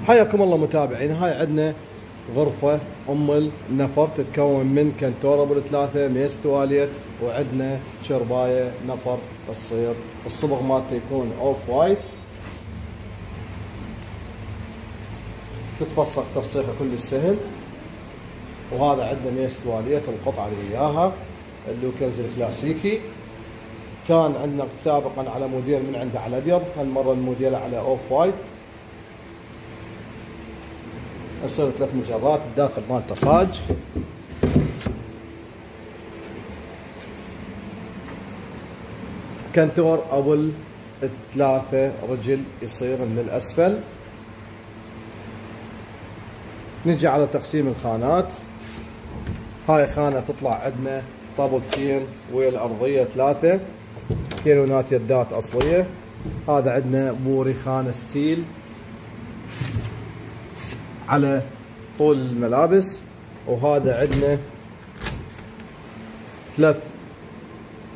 حياكم الله متابعين. هاي عندنا غرفة أم النفر تتكون من كنتورة ثلاثة، ميز تواليت، وعندنا شرباية نفر تصير الصبغ مالته يكون اوف وايت، تتفسخ تفسيخها كل سهل. وهذا عندنا ميز تواليت القطعة اللي وياها اللوكنز الكلاسيكي. كان عندنا سابقا على موديل من عنده على ابيض، هالمرة الموديل على اوف وايت. يصير 3 مجرات، الداخل مالته صاج. كنتور ابو 3 رجل يصير من الاسفل. نجي على تقسيم الخانات. هاي خانة تطلع عندنا طابقتين ويا الارضية 3 كيلونات يدات اصلية. هذا عندنا بوري خانة ستيل على طول الملابس. وهذا عندنا 3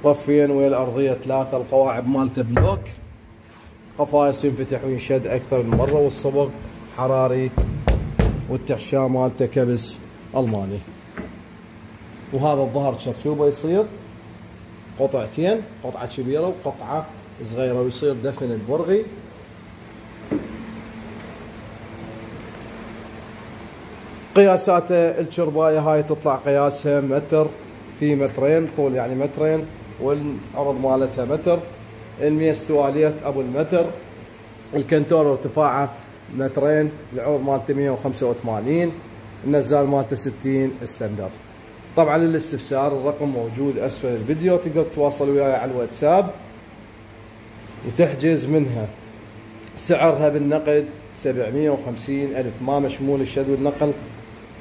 طفين ويا الارضية 3. القواعد مالته بلوك، قفايص ينفتح وينشد اكثر من مرة، والصبغ حراري، والتحشاء مالته كبس الماني. وهذا الظهر شرشوبه يصير قطعتين، قطعة كبيرة وقطعة صغيرة، ويصير دفن البرغي. قياساته الشرباية هاي تطلع قياسها متر في مترين، طول يعني مترين، والعرض مالتها متر. الميز تواليت ابو المتر. الكنتور ارتفاعه مترين، العرض مالته 185، النزال مالته 60 ستاندرد. طبعا للاستفسار الرقم موجود اسفل الفيديو، تقدر تتواصل وياي على الواتساب وتحجز منها. سعرها بالنقد 750 ألف، ما مشمول الشد والنقل،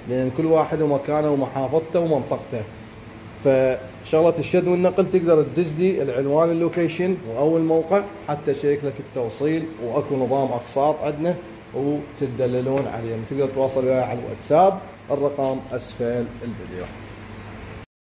لأن كل واحد ومكانه ومحافظته ومنطقته. فشغلة الشد والنقل تقدر تدز لي العنوان اللوكيشن أو الموقع حتى شيك لك التوصيل، وأكو نظام أقساط عندنا وتدللون عليه. تقدر تتواصل وياي على الواتساب، الرقم أسفل الفيديو.